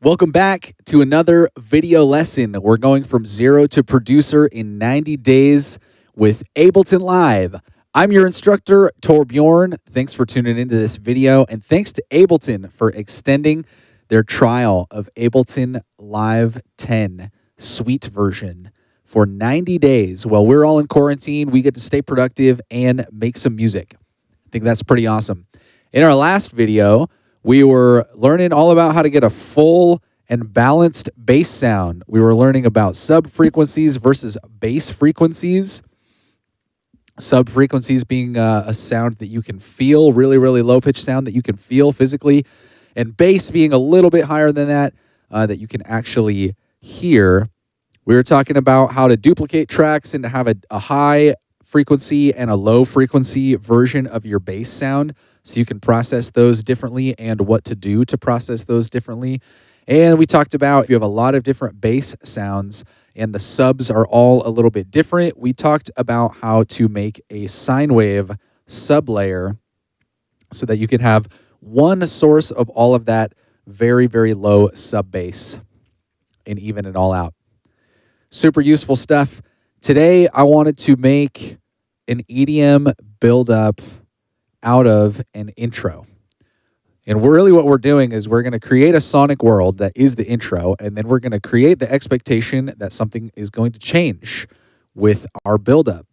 Welcome back to another video lesson. We're going from zero to producer in 90 days with Ableton Live. I'm your instructor, Torbjorn. Thanks for tuning into this video, and thanks to Ableton for extending their trial of Ableton Live 10 Suite version for 90 days. While we're all in quarantine, we get to stay productive and make some music. I think that's pretty awesome. In our last video, we were learning all about how to get a full and balanced bass sound. We were learning about sub-frequencies versus bass frequencies. Sub-frequencies being a sound that you can feel, really, really low-pitched sound that you can feel physically, and bass being a little bit higher than that, that you can actually hear. We were talking about how to duplicate tracks and to have a high frequency and a low frequency version of your bass sound, so you can process those differently and what to do to process those differently. And we talked about if you have a lot of different bass sounds and the subs are all a little bit different, we talked about how to make a sine wave sub layer so that you can have one source of all of that very, very low sub bass and even it all out. Super useful stuff. Today, I wanted to make an EDM build-up out of an intro. And really what we're doing is we're going to create a sonic world that is the intro, and then we're going to create the expectation that something is going to change with our build-up.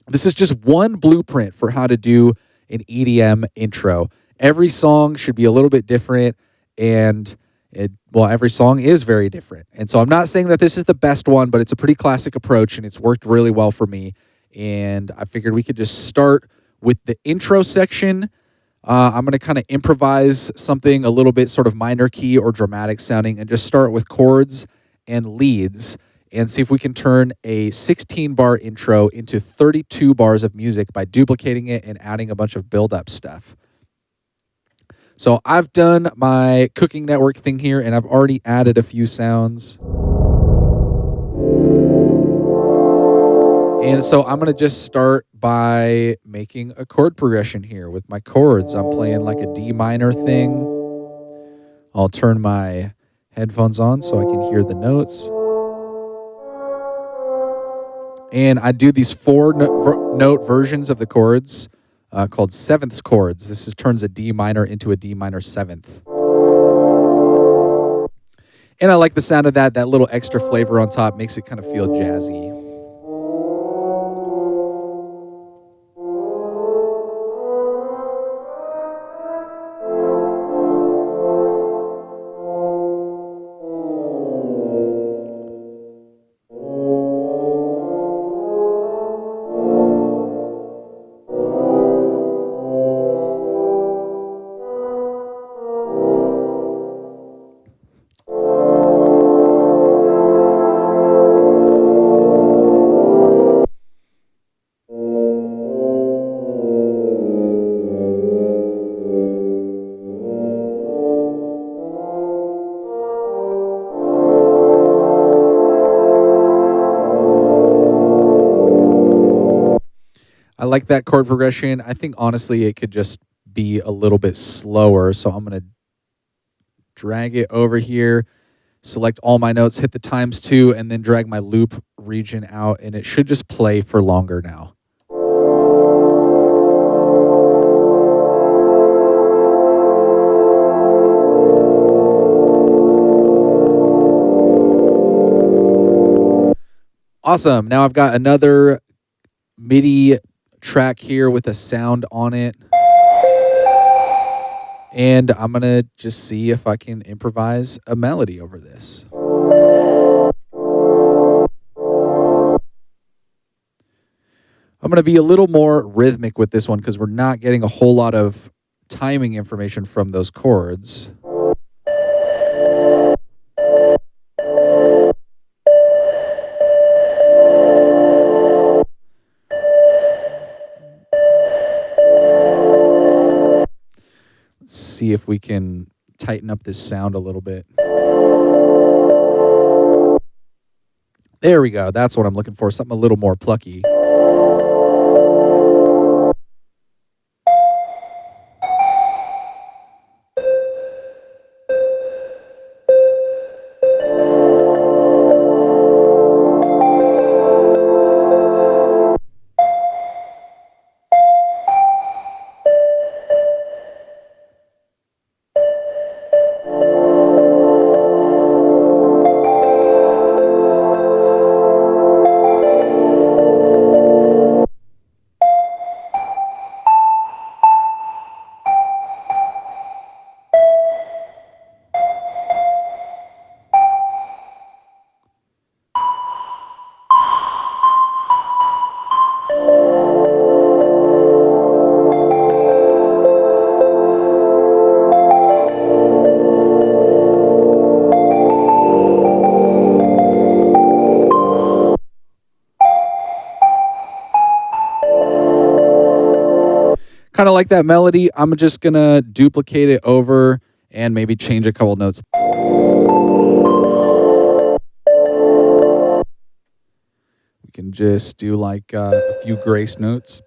This is just one blueprint for how to do an EDM intro. Every song should be a little bit different, and every song is very different. And so I'm not saying that this is the best one, but it's a pretty classic approach, and it's worked really well for me. And I figured we could just start with the intro section. I'm going to kind of improvise something a little bit sort of minor key or dramatic sounding and just start with chords and leads and see if we can turn a 16-bar intro into 32 bars of music by duplicating it and adding a bunch of build-up stuff. So I've done my cooking network thing here, and I've already added a few sounds. And so I'm going to just start by making a chord progression here with my chords. I'm playing like a D minor thing. I'll turn my headphones on so I can hear the notes. And I do these four-note versions of the chords called sevenths chords. This turns a D minor into a D minor seventh. And I like the sound of that. That little extra flavor on top makes it kind of feel jazzy. I like that chord progression. I think, honestly, it could just be a little bit slower. So I'm going to drag it over here, select all my notes, hit the ×2, and then drag my loop region out, and it should just play for longer now. Awesome. Now I've got another MIDI track here with a sound on it. And I'm going to just see if I can improvise a melody over this. I'm going to be a little more rhythmic with this one because we're not getting a whole lot of timing information from those chords. See if we can tighten up this sound a little bit. There we go. That's what I'm looking for. Something a little more plucky. Kind of like that melody. I'm just going to duplicate it over and maybe change a couple notes. We can just do like a few grace notes.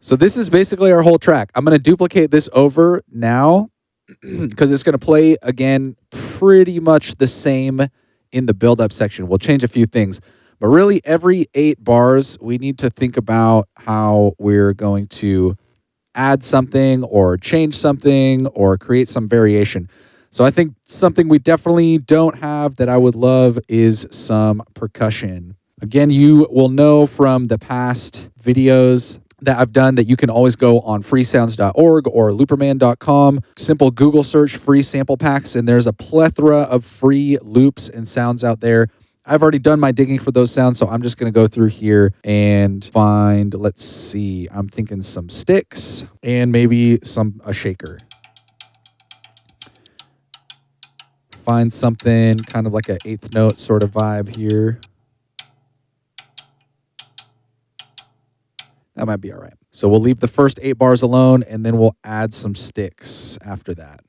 So this is basically our whole track. I'm going to duplicate this over now because it's going to play again pretty much the same in the build-up section. We'll change a few things. But really, every 8 bars, we need to think about how we're going to add something or change something or create some variation. So I think something we definitely don't have that I would love is some percussion. Again, you will know from the past videos that I've done that you can always go on freesounds.org or looperman.com. Simple Google search free sample packs, and there's a plethora of free loops and sounds out there. I've already done my digging for those sounds, so I'm just going to go through here and find, let's see, I'm thinking some sticks and maybe a shaker. Find something kind of like an 8th note sort of vibe here. That might be all right. So we'll leave the first 8 bars alone, and then we'll add some sticks after that.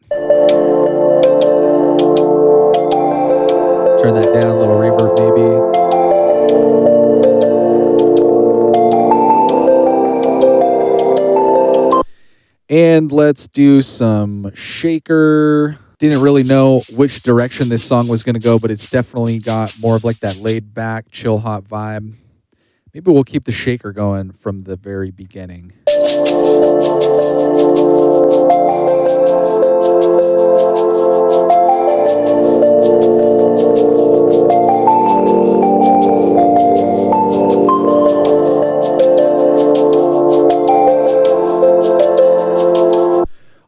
Turn that down, a little reverb maybe. And let's do some shaker. Didn't really know which direction this song was going to go, but it's definitely got more of like that laid back, chill hop vibe. Maybe we'll keep the shaker going from the very beginning.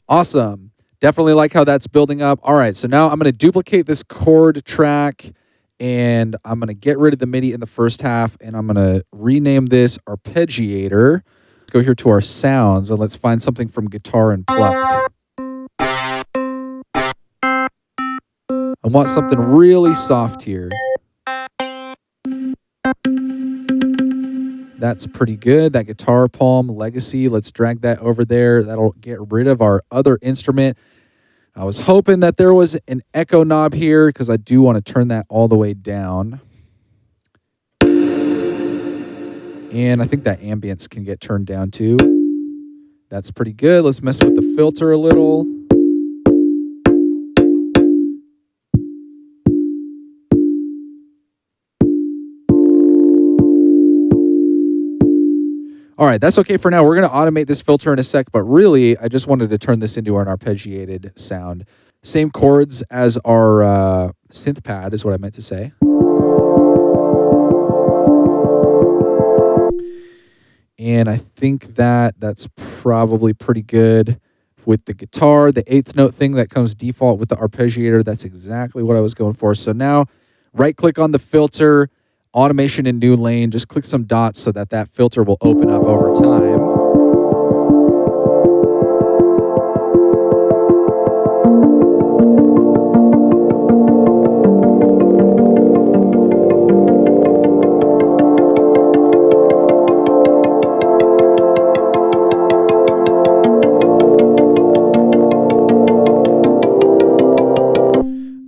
Awesome. Definitely like how that's building up. All right, so now I'm going to duplicate this chord track, and I'm going to get rid of the MIDI in the first half, and I'm going to rename this Arpeggiator. Let's go here to our sounds, and let's find something from guitar and plucked. I want something really soft here. That's pretty good. That guitar palm legacy, let's drag that over there. That'll get rid of our other instrument. I was hoping that there was an echo knob here because I do want to turn that all the way down. And I think that ambience can get turned down too. That's pretty good. Let's mess with the filter a little. All right, that's okay for now. We're going to automate this filter in a sec, but really, I just wanted to turn this into an arpeggiated sound. Same chords as our synth pad is what I meant to say. And I think that's probably pretty good with the guitar. The 8th note thing that comes default with the arpeggiator, that's exactly what I was going for. So now, right-click on the filter, automation in new lane, just click some dots so that filter will open up over time.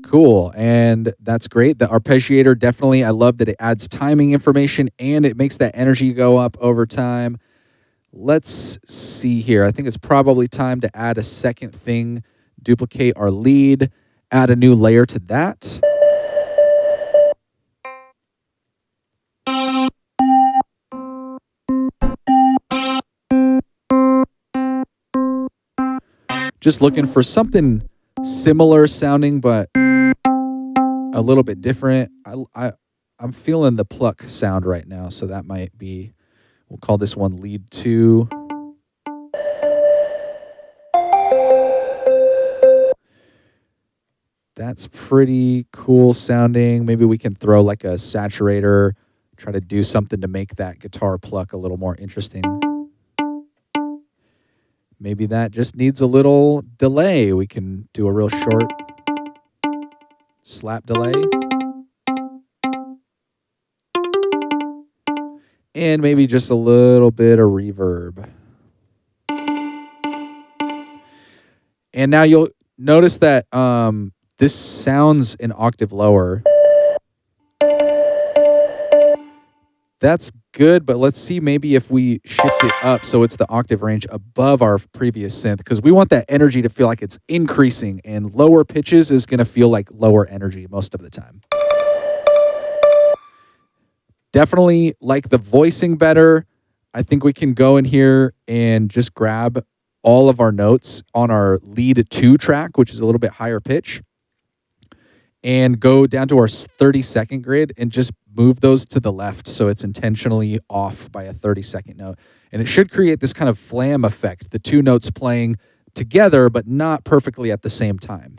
Cool, and that's great. The arpeggiator, definitely, I love that it adds timing information and it makes that energy go up over time. Let's see here. I think it's probably time to add a second thing, duplicate our lead, add a new layer to that. Just looking for something similar sounding, but a little bit different. I'm feeling the pluck sound right now, so that might be We'll call this one lead 2. That's pretty cool sounding. Maybe we can throw like a saturator, try to do something to make that guitar pluck a little more interesting. Maybe that just needs a little delay. We can do a real short slap delay. And maybe just a little bit of reverb. And now you'll notice that this sounds an octave lower. That's good, but let's see maybe if we shift it up so it's the octave range above our previous synth, because we want that energy to feel like it's increasing, and lower pitches is going to feel like lower energy most of the time. Definitely like the voicing better. I think we can go in here and just grab all of our notes on our lead 2 track, which is a little bit higher pitch, and go down to our 30-second grid and just move those to the left so it's intentionally off by a 30-second note. And it should create this kind of flam effect, the 2 notes playing together but not perfectly at the same time.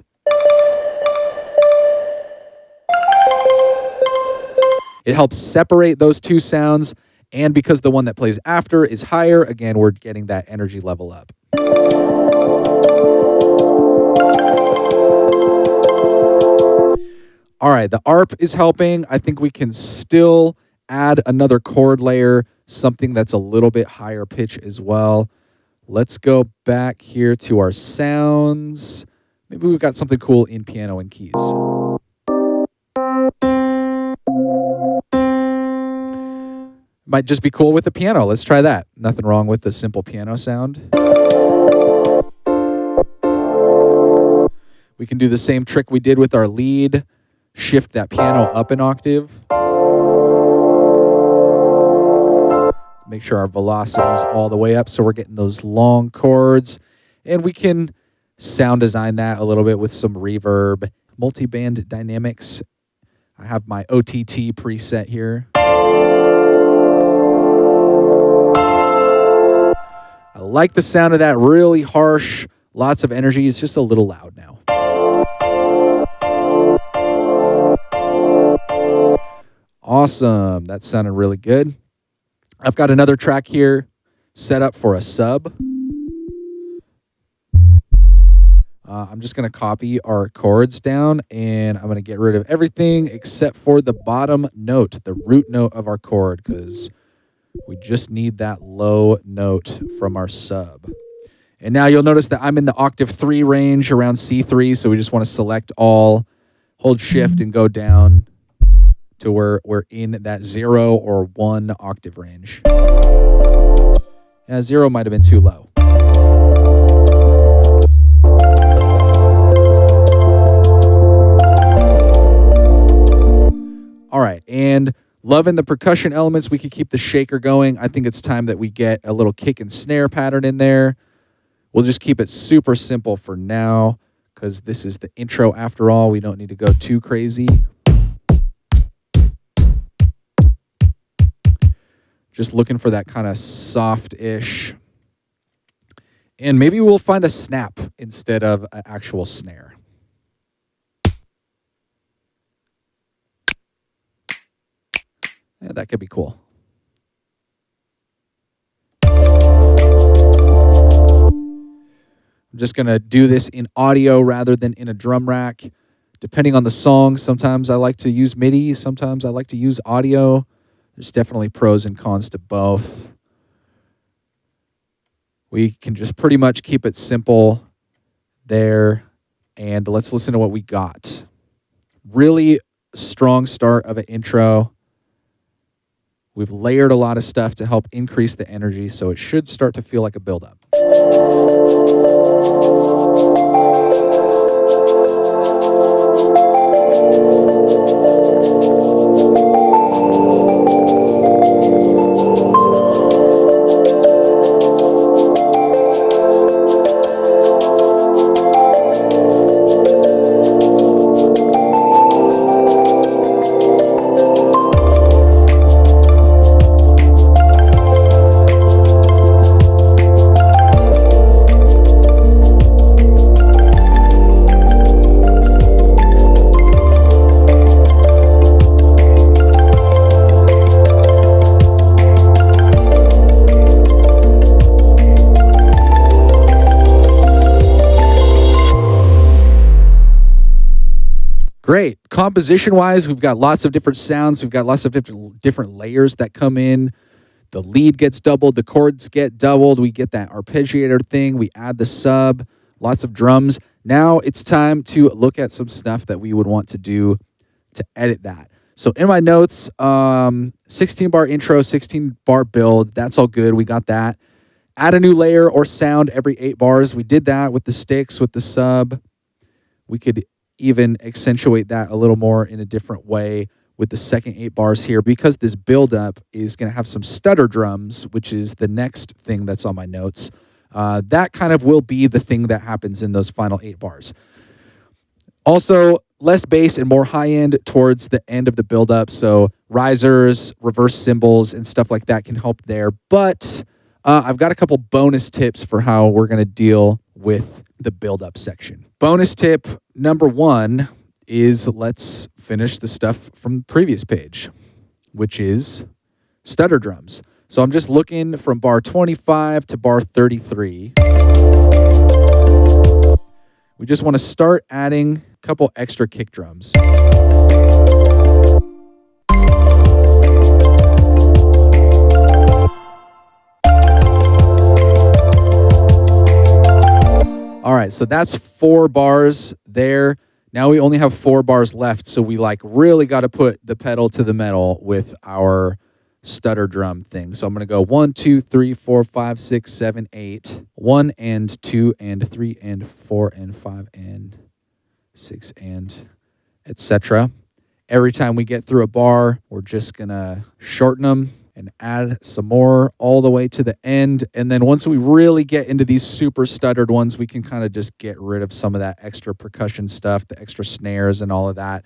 It helps separate those 2 sounds, and because the one that plays after is higher, again, we're getting that energy level up. All right, the ARP is helping. I think we can still add another chord layer, something that's a little bit higher pitch as well. Let's go back here to our sounds. Maybe we've got something cool in piano and keys. Might just be cool with the piano. Let's try that. Nothing wrong with the simple piano sound. We can do the same trick we did with our lead. Shift that piano up an octave. Make sure our velocity is all the way up so we're getting those long chords. And we can sound design that a little bit with some reverb. Multi-band dynamics. I have my OTT preset here. I like the sound of that, really harsh, lots of energy. It's just a little loud now. Awesome, that sounded really good. I've got another track here set up for a sub. I'm just going to copy our chords down, and I'm going to get rid of everything except for the bottom note, the root note of our chord, because we just need that low note from our sub. And now you'll notice that I'm in the octave 3 range around C3, so we just want to select all, hold shift, and go down to where we're in that 0 or 1 octave range. Yeah, 0 might have been too low. All right, and loving the percussion elements. We could keep the shaker going. I think it's time that we get a little kick and snare pattern in there. We'll just keep it super simple for now because this is the intro after all. We don't need to go too crazy. Just looking for that kind of soft-ish. And maybe we'll find a snap instead of an actual snare. Yeah, that could be cool. I'm just going to do this in audio rather than in a drum rack. Depending on the song, sometimes I like to use MIDI, sometimes I like to use audio. There's definitely pros and cons to both. We can just pretty much keep it simple there. And let's listen to what we got. Really strong start of an intro. We've layered a lot of stuff to help increase the energy, so it should start to feel like a build-up. Great. Composition-wise, we've got lots of different sounds. We've got lots of different layers that come in. The lead gets doubled. The chords get doubled. We get that arpeggiator thing. We add the sub. Lots of drums. Now it's time to look at some stuff that we would want to do to edit that. So in my notes, 16-bar intro, 16-bar build. That's all good. We got that. Add a new layer or sound every 8 bars. We did that with the sticks, with the sub. We could even accentuate that a little more in a different way with the second 8 bars here, because this buildup is going to have some stutter drums, which is the next thing that's on my notes. That kind of will be the thing that happens in those final 8 bars. Also, less bass and more high end towards the end of the buildup. So risers, reverse cymbals, and stuff like that can help there. But I've got a couple bonus tips for how we're going to deal with the buildup section. Bonus tip number 1 is, let's finish the stuff from the previous page, which is stutter drums. So I'm just looking from bar 25 to bar 33. We just want to start adding a couple extra kick drums. All right, so that's 4 bars there. Now we only have 4 bars left, so we really got to put the pedal to the metal with our stutter drum thing. So I'm going to go 1, 2, 3, 4, 5, 6, 7, 8. 1 and 2 and 3 and 4 and 5 and 6 and etc. Every time we get through a bar, we're just going to shorten them and add some more all the way to the end. And then once we really get into these super stuttered ones, we can kind of just get rid of some of that extra percussion stuff, the extra snares and all of that.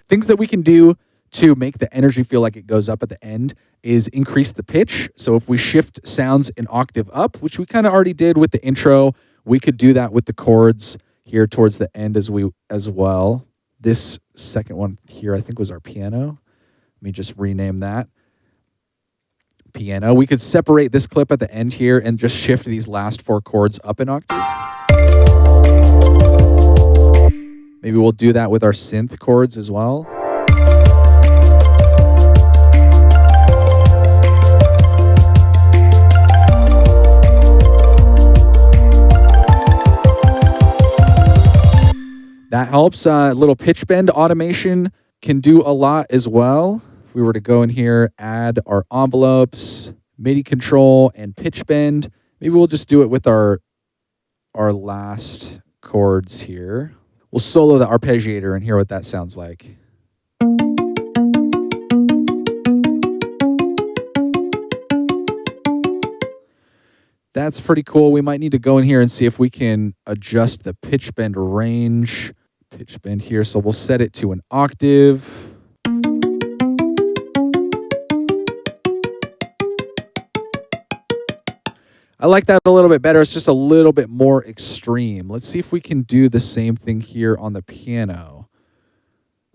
Things that we can do to make the energy feel like it goes up at the end is increase the pitch. So if we shift sounds an octave up, which we kind of already did with the intro, we could do that with the chords here towards the end as well. This second one here, I think, was our piano. Let me just rename that. Piano. We could separate this clip at the end here and just shift these last 4 chords up an octave. Maybe we'll do that with our synth chords as well. That helps. Little pitch bend automation can do a lot as well. If we were to go in here, add our envelopes, MIDI control, and pitch bend. Maybe we'll just do it with our last chords here. We'll solo the arpeggiator and hear what that sounds like. That's pretty cool. We might need to go in here and see if we can adjust the pitch bend range. Pitch bend here, so we'll set it to an octave. I like that a little bit better. It's just a little bit more extreme. Let's see if we can do the same thing here on the piano.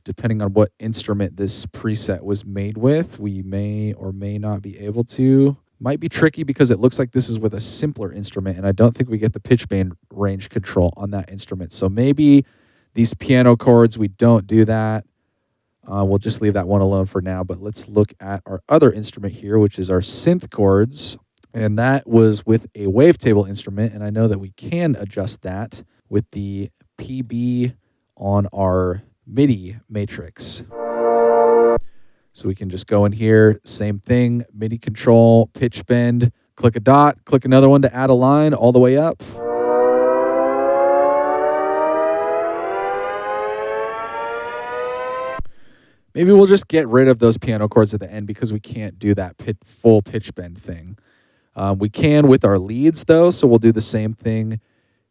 Depending on what instrument this preset was made with, we may or may not be able to. Might be tricky because it looks like this is with a simpler instrument, and I don't think we get the pitch bend range control on that instrument. So maybe these piano chords, we don't do that. We'll just leave that one alone for now, but let's look at our other instrument here, which is our synth chords. And that was with a wavetable instrument, and I know that we can adjust that with the PB on our MIDI matrix. So we can just go in here, same thing, MIDI control, pitch bend, click a dot, click another one to add a line all the way up. Maybe we'll just get rid of those piano chords at the end because we can't do that full pitch bend thing. We can with our leads, though, so we'll do the same thing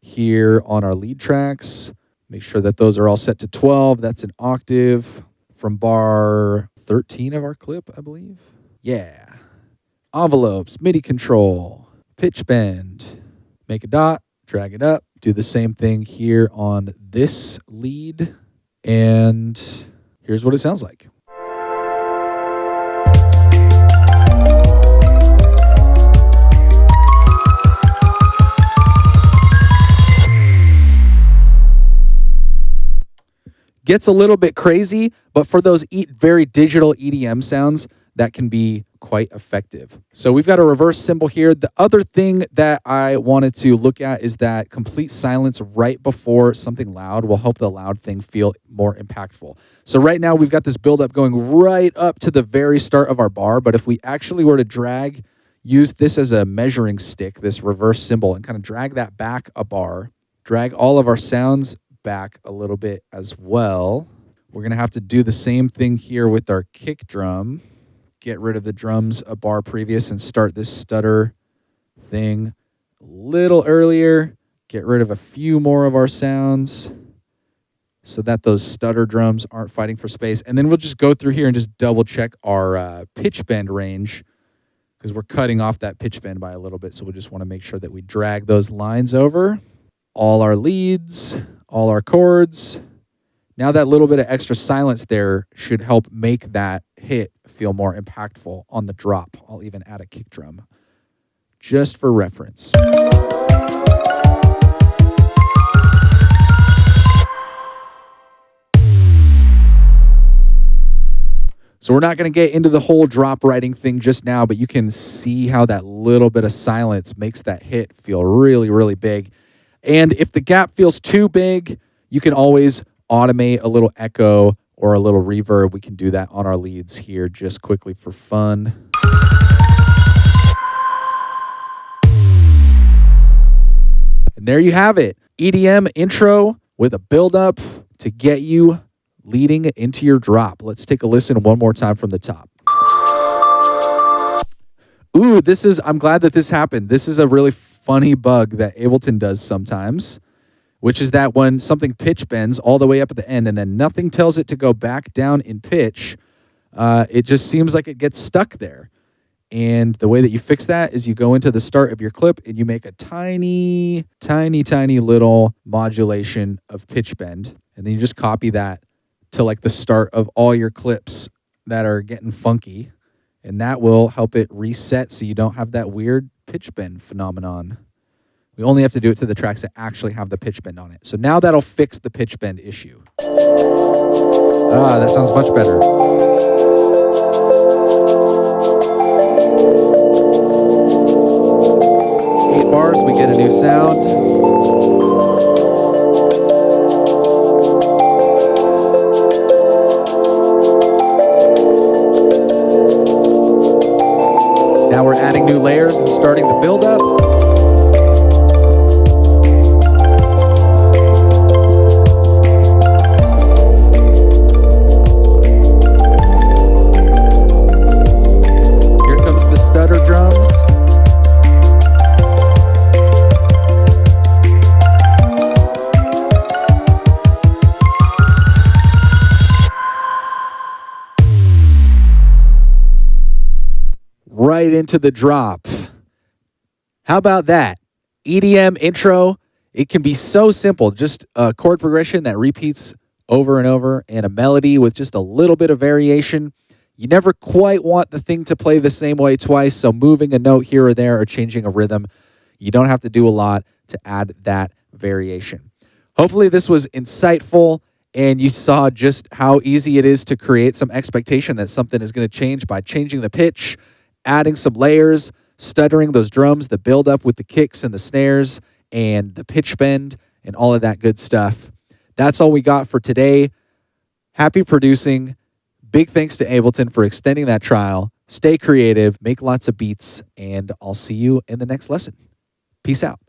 here on our lead tracks. Make sure that those are all set to 12. That's an octave from bar 13 of our clip, I believe. Yeah. Envelopes, MIDI control, pitch bend. Make a dot, drag it up. Do the same thing here on this lead. And here's what it sounds like. Gets a little bit crazy, but for those very digital EDM sounds, that can be quite effective. So we've got a reverse cymbal here. The other thing that I wanted to look at is that complete silence right before something loud will help the loud thing feel more impactful. So right now we've got this buildup going right up to the very start of our bar, but if we actually were to use this as a measuring stick, this reverse cymbal, and kind of drag that back a bar, drag all of our sounds back a little bit as well. We're going to have to do the same thing here with our kick drum. Get rid of the drums a bar previous and start this stutter thing a little earlier. Get rid of a few more of our sounds so that those stutter drums aren't fighting for space. And then we'll just go through here and just double check our pitch bend range, because we're cutting off that pitch bend by a little bit. So we just want to make sure that we drag those lines over. All our leads, all our chords. Now that little bit of extra silence there should help make that hit feel more impactful on the drop. I'll even add a kick drum just for reference. So we're not going to get into the whole drop writing thing just now, but you can see how that little bit of silence makes that hit feel really, really big. And if the gap feels too big, you can always automate a little echo or a little reverb. We can do that on our leads here just quickly for fun. And there you have it. EDM intro with a build-up to get you leading into your drop. Let's take a listen one more time from the top. Ooh, I'm glad that this happened. This is a really funny bug that Ableton does sometimes, which is that when something pitch bends all the way up at the end and then nothing tells it to go back down in pitch, it just seems like it gets stuck there. And the way that you fix that is you go into the start of your clip and you make a tiny, tiny, tiny little modulation of pitch bend. And then you just copy that to like the start of all your clips that are getting funky. And that will help it reset so you don't have that weird pitch bend phenomenon. We only have to do it to the tracks that actually have the pitch bend on it. So now that'll fix the pitch bend issue. Ah, that sounds much better. 8 bars, we get a new sound. Now we're adding new layers and starting the build-up. Here comes the stutter drums. Right into the drop. How about that? EDM intro. It can be so simple. Just a chord progression that repeats over and over and a melody with just a little bit of variation. You never quite want the thing to play the same way twice, so moving a note here or there or changing a rhythm, you don't have to do a lot to add that variation. Hopefully this was insightful and you saw just how easy it is to create some expectation that something is going to change by changing the pitch, adding some layers, stuttering those drums, the build up with the kicks and the snares and the pitch bend and all of that good stuff. That's all we got for today. Happy producing. Big thanks to Ableton for extending that trial. Stay creative, make lots of beats, and I'll see you in the next lesson. Peace out.